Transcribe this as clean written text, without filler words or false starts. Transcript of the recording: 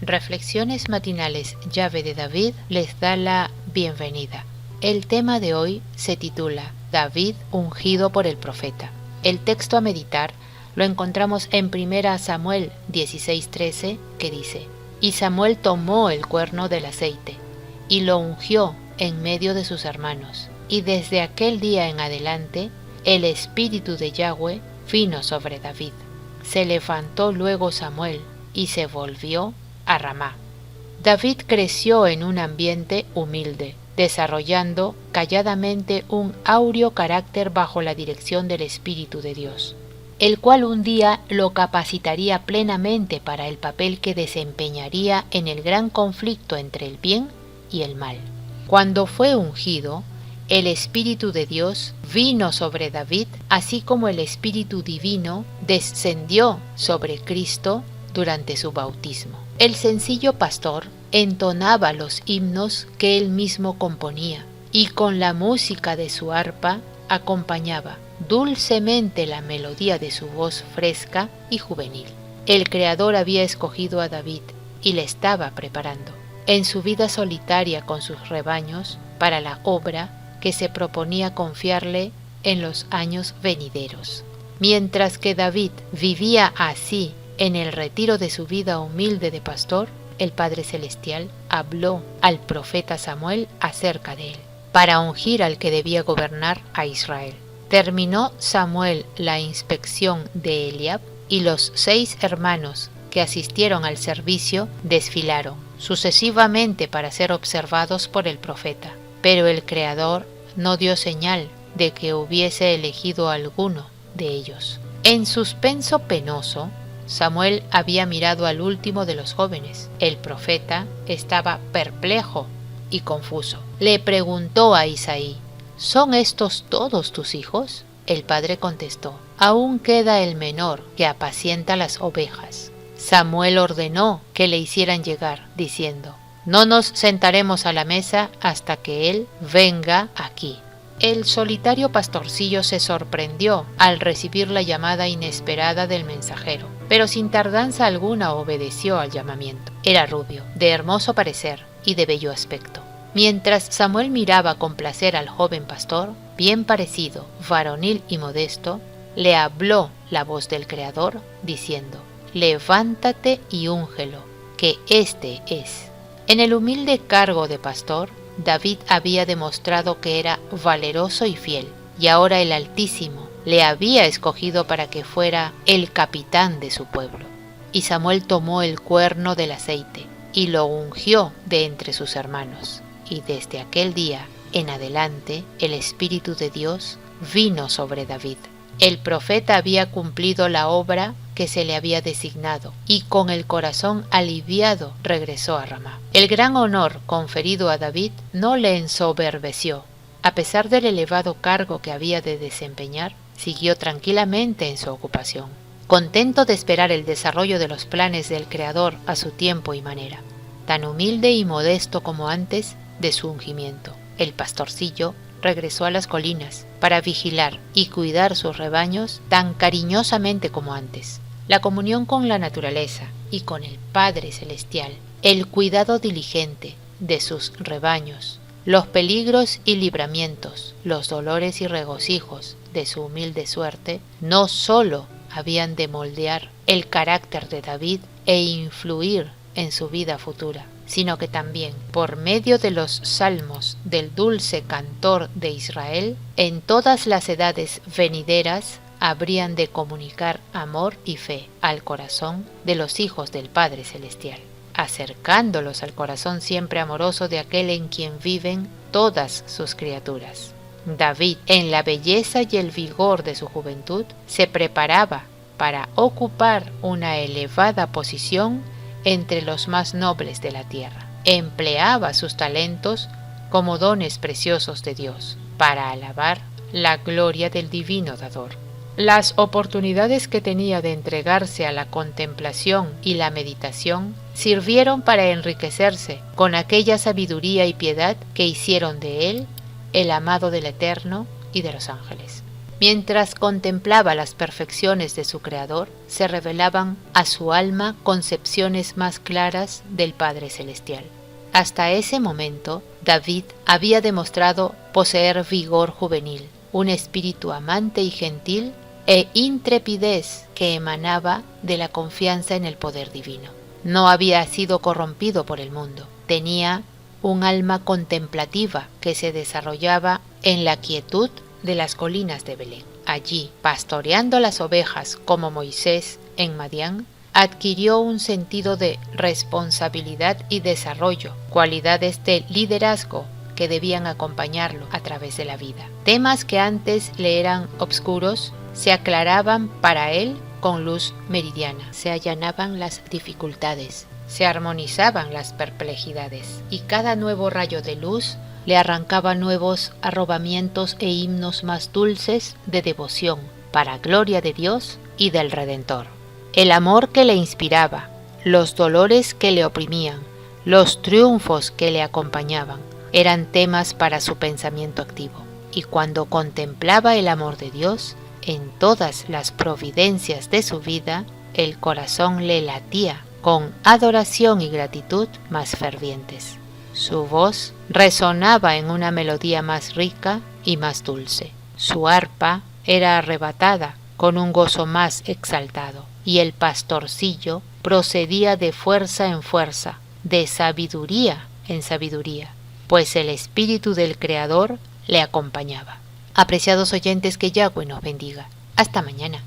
Reflexiones matinales Llave de David les da la bienvenida. El tema de hoy se titula David ungido por el profeta. El texto a meditar lo encontramos en 1 Samuel 16:13, que dice: Y Samuel tomó el cuerno del aceite y lo ungió en medio de sus hermanos. Y desde aquel día en adelante el espíritu de Yahweh vino sobre David. Se levantó luego Samuel y se volvió a Ramá. David creció en un ambiente humilde, desarrollando calladamente un áureo carácter bajo la dirección del Espíritu de Dios, el cual un día lo capacitaría plenamente para el papel que desempeñaría en el gran conflicto entre el bien y el mal. Cuando fue ungido, el Espíritu de Dios vino sobre David, así como el Espíritu Divino descendió sobre Cristo durante su bautismo. El sencillo pastor entonaba los himnos que él mismo componía y con la música de su arpa acompañaba dulcemente la melodía de su voz fresca y juvenil. El Creador había escogido a David y le estaba preparando en su vida solitaria con sus rebaños para la obra que se proponía confiarle en los años venideros. Mientras que David vivía así en el retiro de su vida humilde de pastor, el Padre Celestial habló al profeta Samuel acerca de él, para ungir al que debía gobernar a Israel. Terminó Samuel la inspección de Eliab y los 6 hermanos que asistieron al servicio desfilaron sucesivamente para ser observados por el profeta. Pero el Creador no dio señal de que hubiese elegido a alguno de ellos. En suspenso penoso, Samuel había mirado al último de los jóvenes. El profeta estaba perplejo y confuso. Le preguntó a Isaí: ¿Son estos todos tus hijos? El padre contestó: Aún queda el menor que apacienta las ovejas. Samuel ordenó que le hicieran llegar, diciendo: No nos sentaremos a la mesa hasta que él venga aquí. El solitario pastorcillo se sorprendió al recibir la llamada inesperada del mensajero, pero sin tardanza alguna obedeció al llamamiento. Era rubio, de hermoso parecer y de bello aspecto. Mientras Samuel miraba con placer al joven pastor, bien parecido, varonil y modesto, le habló la voz del Creador, diciendo: Levántate y úngelo, que éste es. En el humilde cargo de pastor, David había demostrado que era valeroso y fiel, y ahora el Altísimo le había escogido para que fuera el capitán de su pueblo. Y Samuel tomó el cuerno del aceite y lo ungió de entre sus hermanos. Y desde aquel día en adelante el Espíritu de Dios vino sobre David. El profeta había cumplido la obra que se le había designado y con el corazón aliviado regresó a Ramá. El gran honor conferido a David no le ensoberbeció. A pesar del elevado cargo que había de desempeñar, siguió tranquilamente en su ocupación, contento de esperar el desarrollo de los planes del Creador a su tiempo y manera. Tan humilde y modesto como antes de su ungimiento, el pastorcillo regresó a las colinas para vigilar y cuidar sus rebaños tan cariñosamente como antes. La comunión con la naturaleza y con el Padre Celestial, el cuidado diligente de sus rebaños, los peligros y libramientos, los dolores y regocijos de su humilde suerte, no sólo habían de moldear el carácter de David e influir en su vida futura, sino que también, por medio de los salmos del dulce cantor de Israel, en todas las edades venideras habrían de comunicar amor y fe al corazón de los hijos del Padre Celestial, acercándolos al corazón siempre amoroso de aquel en quien viven todas sus criaturas. David, en la belleza y el vigor de su juventud, se preparaba para ocupar una elevada posición entre los más nobles de la tierra. Empleaba sus talentos como dones preciosos de Dios para alabar la gloria del divino dador. Las oportunidades que tenía de entregarse a la contemplación y la meditación sirvieron para enriquecerse con aquella sabiduría y piedad que hicieron de él el amado del Eterno y de los ángeles. Mientras contemplaba las perfecciones de su Creador, se revelaban a su alma concepciones más claras del Padre Celestial. Hasta ese momento, David había demostrado poseer vigor juvenil, un espíritu amante y gentil e intrepidez que emanaba de la confianza en el poder divino. No había sido corrompido por el mundo, tenía un alma contemplativa que se desarrollaba en la quietud de las colinas de Belén. Allí, pastoreando las ovejas como Moisés en Madián, adquirió un sentido de responsabilidad y desarrollo, cualidades de liderazgo que debían acompañarlo a través de la vida. Temas que antes le eran obscuros se aclaraban para él con luz meridiana, se allanaban las dificultades, se armonizaban las perplejidades, y cada nuevo rayo de luz le arrancaba nuevos arrobamientos e himnos más dulces de devoción para gloria de Dios y del Redentor. El amor que le inspiraba, los dolores que le oprimían, los triunfos que le acompañaban, eran temas para su pensamiento activo. Y cuando contemplaba el amor de Dios en todas las providencias de su vida, el corazón le latía con adoración y gratitud más fervientes. Su voz resonaba en una melodía más rica y más dulce. Su arpa era arrebatada con un gozo más exaltado, y el pastorcillo procedía de fuerza en fuerza, de sabiduría en sabiduría, pues el Espíritu del Creador le acompañaba. Apreciados oyentes, que Yahweh nos bendiga. Hasta mañana.